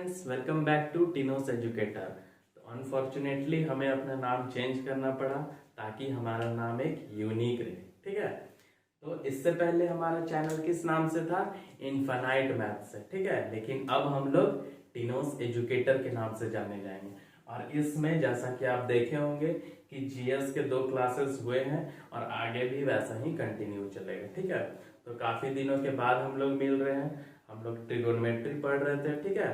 Friends, welcome back to Tinos educator. तो unfortunately हमें अपना नाम चेंज करना पड़ा ताकि हमारा नाम एक यूनिक रहे। ठीक है, तो इससे पहले हमारा चैनल किस नाम से था? इनफाइनाइट मैथ से। ठीक है, लेकिन अब हम लोग टिनोस एजुकेटर के नाम से जाने जाएंगे। और इसमें जैसा कि आप देखे होंगे कि जीएस के 2 क्लासेस हुए हैं और आगे भी वैसा ही कंटिन्यू चलेगा। ठीक है, तो काफी दिनों के बाद हम लोग मिल रहे हैं। हम लोग ट्रिगोनोमेट्री पढ़ रहे थे। ठीक है,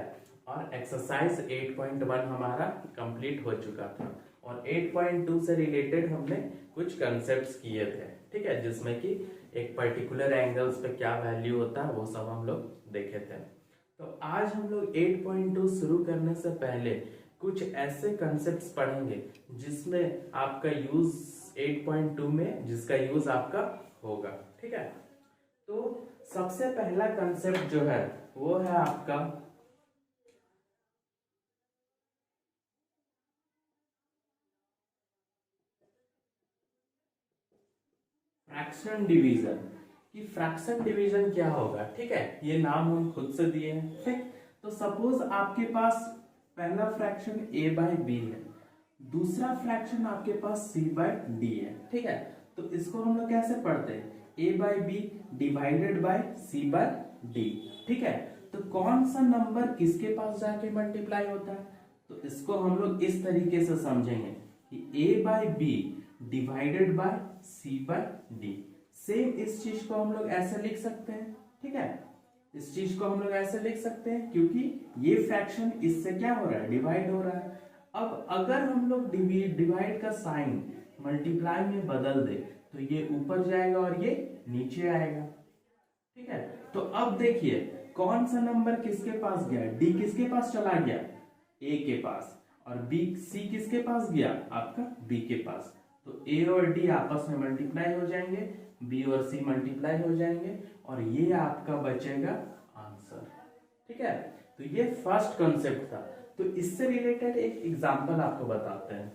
और एक्सरसाइज 8.1 हमारा कंप्लीट हो चुका था और 8.2 से रिलेटेड हमने कुछ कंसेप्ट्स किए थे। ठीक है, जिसमें कि एक पर्टिकुलर एंगल्स पे क्या वैल्यू होता है वो सब हम लोग देखे थे। तो आज हम लोग 8.2 शुरू करने से पहले कुछ ऐसे कंसेप्ट्स पढ़ेंगे जिसमें आपका यूज 8.2 में जिसका यूज आपका होगा। ठीक है, तो सबसे पहला कंसेप्ट जो है वो है आपका फ्रैक्शन डिवीजन। कि फ्रैक्शन डिवीजन क्या होगा? ठीक है, ये नाम हम खुद से दिए हैं। ठीक, तो सपोज आपके पास पहला फ्रैक्शन a बाय बी है, दूसरा फ्रैक्शन आपके पास c बाय डी है। ठीक है, तो इसको हम लोग कैसे पढ़ते हैं? a by B divided by c by D. ठीक है, तो कौन सा नंबर किसके पास जाके मल्टीप्लाई होता है? तो इसको हम लोग इस तरीके से समझेंगे कि a by B divided by c by D. Same इस चीज को हम लोग ऐसे लिख सकते हैं। ठीक है, इस चीज को हम लोग ऐसे लिख सकते हैं क्योंकि ये फ्रैक्शन इससे क्या हो रहा है? डिवाइड हो रहा है। अब अगर हम लोग डिवाइड का साइन मल्टीप्लाई में बदल दे तो ये ऊपर जाएगा और ये नीचे आएगा। ठीक है, तो अब देखिए कौन सा नंबर किसके पास गया? डी किसके पास चला गया? ए के पास। और बी सी किसके पास गया? आपका बी के पास। तो ए और डी आपस में मल्टीप्लाई हो जाएंगे, बी और सी मल्टीप्लाई हो जाएंगे और ये आपका बचेगा आंसर। ठीक है, तो ये फर्स्ट कॉन्सेप्ट था। तो इससे रिलेटेड एक एग्जांपल आपको बताते हैं।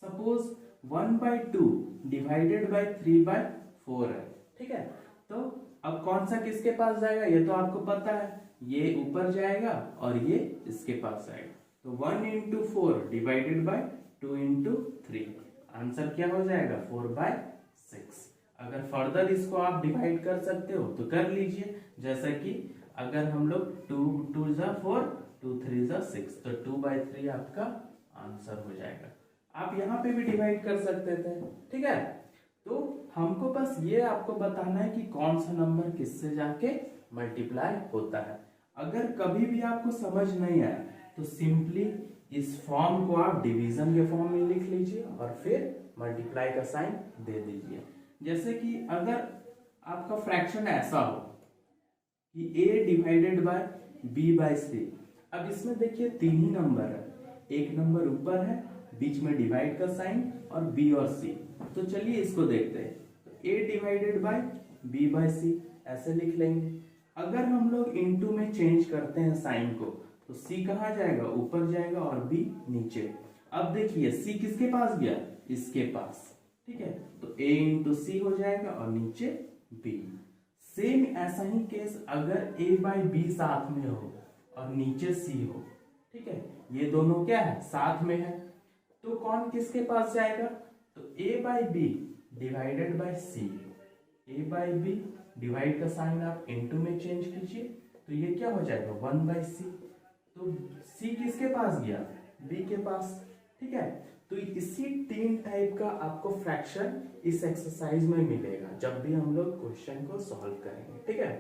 सपोज 1/2 डिवाइडेड बाय 3/4 है। ठीक है, तो अब कौन सा किसके पास जाएगा? ये तो आपको पता है, ये ऊपर जाएगा और ये इसके पास आएगा। तो 1 into 4 divided by 2 into 3, answer क्या हो जाएगा? 4/6। अगर फर्दर इसको आप डिवाइड कर सकते हो तो कर लीजिए। जैसा कि अगर हम लोग 2 2 जा 4, 2 3 जा 6, तो 2/3 आपका आंसर हो जाएगा। आप यहाँ पे भी डिवाइड कर सकते थे। ठीक है, तो हमको बस ये आपको बताना है कि कौन सा नंबर किससे जाके मल्टीप्लाई होता है। अगर कभी भी आपको समझ नहीं आया तो सिंपली इस फॉर्म को आप डिवीजन के फॉर्म में लिख लीजिए और फिर मल्टीप्लाई का साइन दे दीजिए। जैसे कि अगर आपका फ्रैक्शन ऐसा हो कि a divided by b by c। अब इसमें देखिए 3 ही नंबर है, एक नंबर ऊपर है, बीच में डिवाइड का साइन और b और c। तो चलिए इसको देखते हैं। तो a divided by b by c ऐसे लिख लेंगे। अगर हम लोग इनटू में चेंज करते हैं साइन को तो c कहाँ जाएगा? ऊपर जाएगा और b नीचे। अब देखिए c किसके पास गया? इसके पास। ठीक है, तो a इंटू सी हो जाएगा और नीचे b। सेम ऐसा ही केस अगर a बाई बी साथ में हो और नीचे c हो। ठीक है, ये दोनों क्या है? साथ में है, तो कौन किसके पास जाएगा? तो a by B divided by C. a by B divide का साइन आप इनटू में चेंज कीजिए तो ये क्या हो जाएगा? 1/c। तो c किसके पास गया? b के पास। ठीक है, तो इसी 3 टाइप का आपको फ्रैक्शन इस एक्सरसाइज में मिलेगा जब भी हम लोग क्वेश्चन को सॉल्व करेंगे। ठीक है,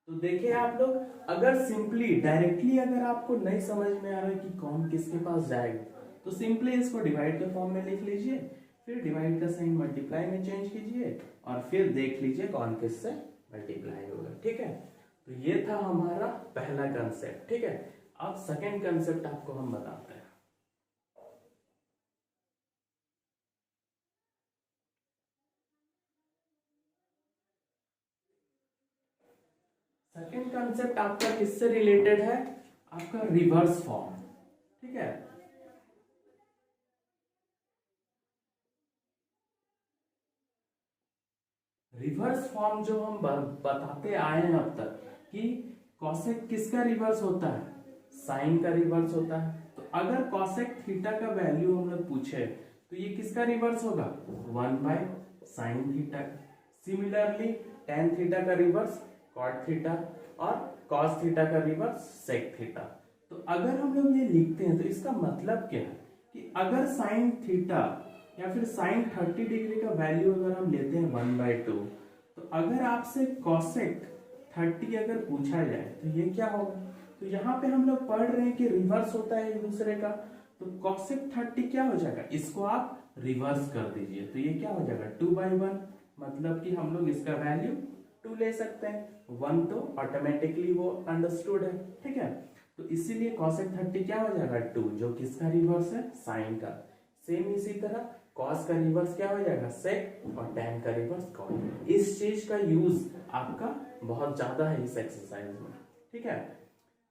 तो देखिए आप लोग, अगर सिंपली डायरेक्टली अगर आपको नहीं समझ में आ रहा है कि कौन किसके पास जाएगा तो सिंपली इसको डिवाइड के फॉर्म में लिख लीजिए, फिर डिवाइड का साइन मल्टीप्लाई में चेंज कीजिए और फिर देख लीजिए कौन किससे मल्टीप्लाई होगा। ठीक है, तो ये था हमारा पहला कंसेप्ट। ठीक है, अब सेकेंड कंसेप्ट आपको हम बताते हैं। सेकेंड कंसेप्ट आपका किससे रिलेटेड है? आपका रिवर्स फॉर्म। ठीक है, रिवर्स फॉर्म जो हम बताते आए हैं अब तक कि कॉसेक किसका रिवर्स होता है, साइन का रिवर्स होता है। तो अगर कॉसेक थीटा का वैल्यू हम लोग पूछे तो ये किसका रिवर्स होगा, 1/sin theta. Similarly tan theta का रिवर्स cot थीटा और cos थीटा का रिवर्स sec थीटा। तो अगर हम लोग ये लिखते हैं तो इसका मतलब क्या है कि अगर sin थीटा या फिर sin 30 डिग्री का वैल्यू अगर हम लेते हैं 1/2, तो अगर आपसे cosec 30 अगर पूछा जाए तो ये क्या होगा। तो यहाँ पे हम लोग पढ़ रहे हैं कि रिवर्स होता है एक दूसरे का, तो cosec 30 क्या हो जाएगा, इसको आप रिवर्स कर दीजिए तो ये क्या हो जाएगा 2/1, मतलब कि हम लोग इसका वैल्यू 2 ले सकते हैं। 1 तो ऑटोमेटिकली वो अंडरस्टूड है, ठीक है। तो इसीलिए cosec 30 क्या हो जाएगा 2, जो किसका रिवर्स है, साइन का। सेम इसी तरह cos का रिवर्स क्या हो जाएगा sec और tan का रिवर्स cot। इस चीज का यूज आपका बहुत ज्यादा है इस एक्सरसाइज में, ठीक है।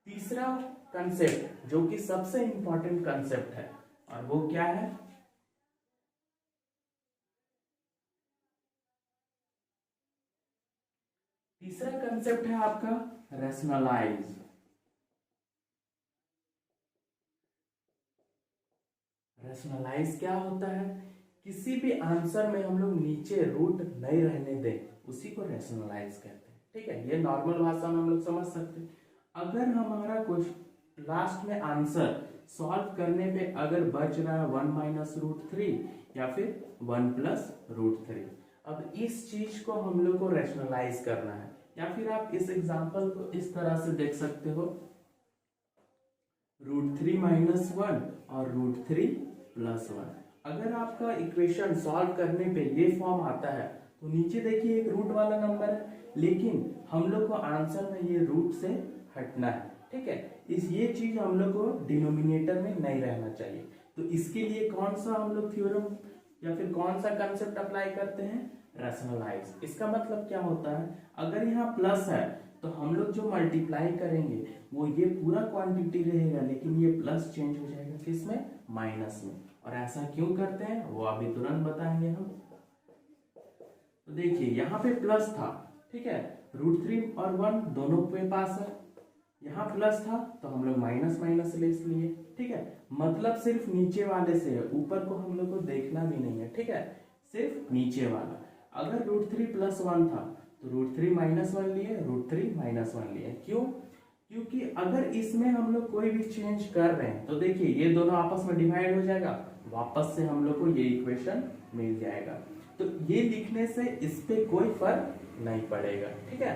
तीसरा कंसेप्ट जो कि सबसे इंपॉर्टेंट कंसेप्ट है और वो क्या है, तीसरा कंसेप्ट है आपका रैशनलाइज। रैशनलाइज क्या होता है, किसी भी आंसर में हम लोग नीचे रूट नहीं रहने दें, उसी को रैशनलाइज कहते हैं, ठीक है। ये नॉर्मल भाषा में हम लोग समझ सकते हैं। अगर हमारा क्वेश्चन लास्ट में आंसर सॉल्व करने पे अगर बच रहा है 1 - √3 या फिर 1 + √3, अब इस चीज को हम लोग को रैशनलाइज करना है। या फिर आप इस एग्जांपल को इस तरह से देख सकते हो, √3 - 1 और √3 + 1। अगर आपका इक्वेशन सॉल्व करने पे ये फॉर्म आता है तो नीचे देखिए एक रूट वाला नंबर है, लेकिन हम लोग को आंसर में ये रूट से हटना है, ठीक है। इस ये चीज हम लोग को डिनोमिनेटर में नहीं रहना चाहिए। तो इसके लिए कौन सा हम लोग थ्योरम या फिर कौन सा कंसेप्ट अप्लाई करते हैं, रैशनलाइज। इसका मतलब क्या होता है, अगर यहाँ प्लस है तो हम लोग जो मल्टीप्लाई करेंगे वो ये पूरा क्वांटिटी रहेगा, लेकिन ये प्लस चेंज हो जाएगा किसमें, माइनस में। और ऐसा क्यों करते हैं वो अभी तुरंत बताएंगे हम। तो देखिए यहाँ पे प्लस था, ठीक है, √3 और 1 दोनों के पास है। यहाँ प्लस था तो हम लोग माइनस माइनस ले लिए, ठीक है। मतलब सिर्फ नीचे वाले से है, ऊपर को हम लोग को देखना भी नहीं है, ठीक है, सिर्फ नीचे वाला। अगर √3 + 1 था तो √3 - 1 लिए, √3 - 1 लिए। क्यों, क्योंकि अगर इसमें हम लोग कोई भी चेंज कर रहे हैं तो देखिए ये दोनों आपस में डिवाइड हो जाएगा, वापस से हम लोग को ये इक्वेशन मिल जाएगा। तो ये लिखने से इस पे कोई फर्क नहीं पड़ेगा, ठीक है।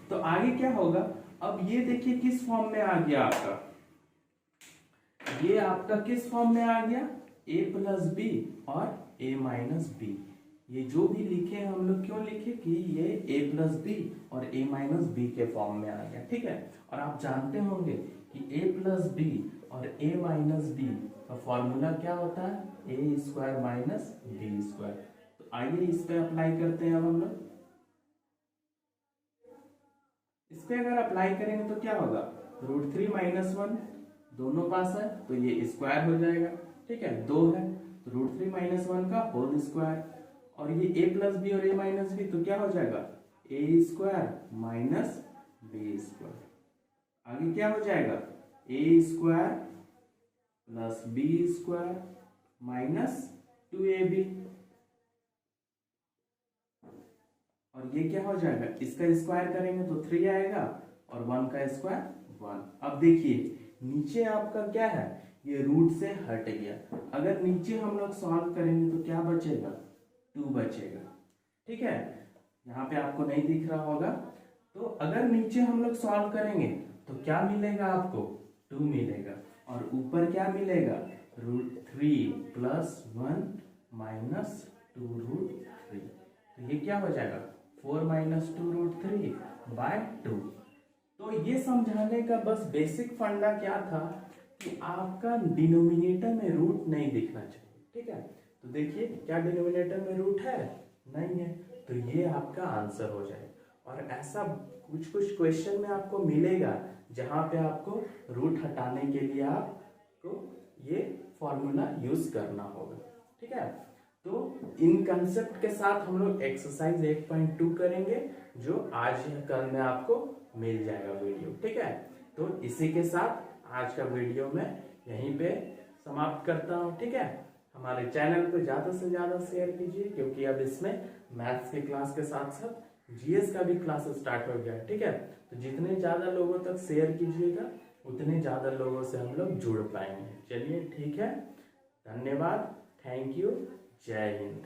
तो आगे क्या होगा, अब ये देखिए किस फॉर्म में आ गया आपका, ये आपका किस फॉर्म में आ गया, a + b और a - b। ये जो भी लिखे हैं हम लोग क्यों लिखे कि ये a + b और a - b के फॉर्म में आ गया, ठीक है। और आप जानते होंगे कि a + b और a - b का फॉर्मूला क्या होता है, a² - b²। तो आइए इस पे अप्लाई करते हैं अब हम लोग। इस पे अगर अप्लाई करेंगे तो क्या होगा, √3 - 1 दोनों पास है तो ये स्क्वायर हो जाएगा, ठीक है, 2 है तो √3 - 1 का होल स्क्वायर। और ये a + b और a - b तो क्या हो जाएगा, a² - b²। आगे क्या हो जाएगा, a² + b² - 2ab। और ये क्या हो जाएगा, इसका स्क्वायर करेंगे तो 3 आएगा और 1 का स्क्वायर 1। अब देखिए नीचे आपका क्या है, ये रूट से हट गया। अगर नीचे हम लोग सॉल्व करेंगे तो क्या बचेगा, 2 बचेगा, ठीक है। यहाँ पे आपको नहीं दिख रहा होगा, तो अगर नीचे हम लोग सॉल्व करेंगे तो क्या मिलेगा आपको, 2 मिलेगा। और ऊपर क्या मिलेगा, √3 + 1 - 2√3। तो ये क्या हो जाएगा, 4 - 2√3/2। तो ये समझाने का बस बेसिक फंडा क्या था कि आपका डिनोमिनेटर में रूट नहीं दिखना चाहिए, ठीक है। तो देखिए क्या डिनोमिनेटर में रूट है, नहीं है, तो ये आपका आंसर हो जाए। और ऐसा कुछ कुछ क्वेश्चन में आपको मिलेगा जहां पे आपको रूट हटाने के लिए आपको ये फॉर्मूला यूज करना होगा, ठीक है। तो इन कंसेप्ट के साथ हम लोग एक्सरसाइज 1.2 करेंगे, जो आज या कल में आपको मिल जाएगा वीडियो। ठीक है, तो इसी के साथ आज का वीडियो मैं यहीं पे समाप्त करता हूँ। ठीक है, हमारे चैनल को ज्यादा से ज्यादा शेयर कीजिए, क्योंकि अब इसमें मैथ्स की क्लास के साथ साथ जीएस का भी क्लास स्टार्ट हो गया। ठीक है, तो जितने ज्यादा लोगों तक शेयर कीजिएगा उतने ज्यादा लोगों से हम लोग जुड़ पाएंगे। चलिए ठीक है, धन्यवाद, थैंक यू, जय हिंद।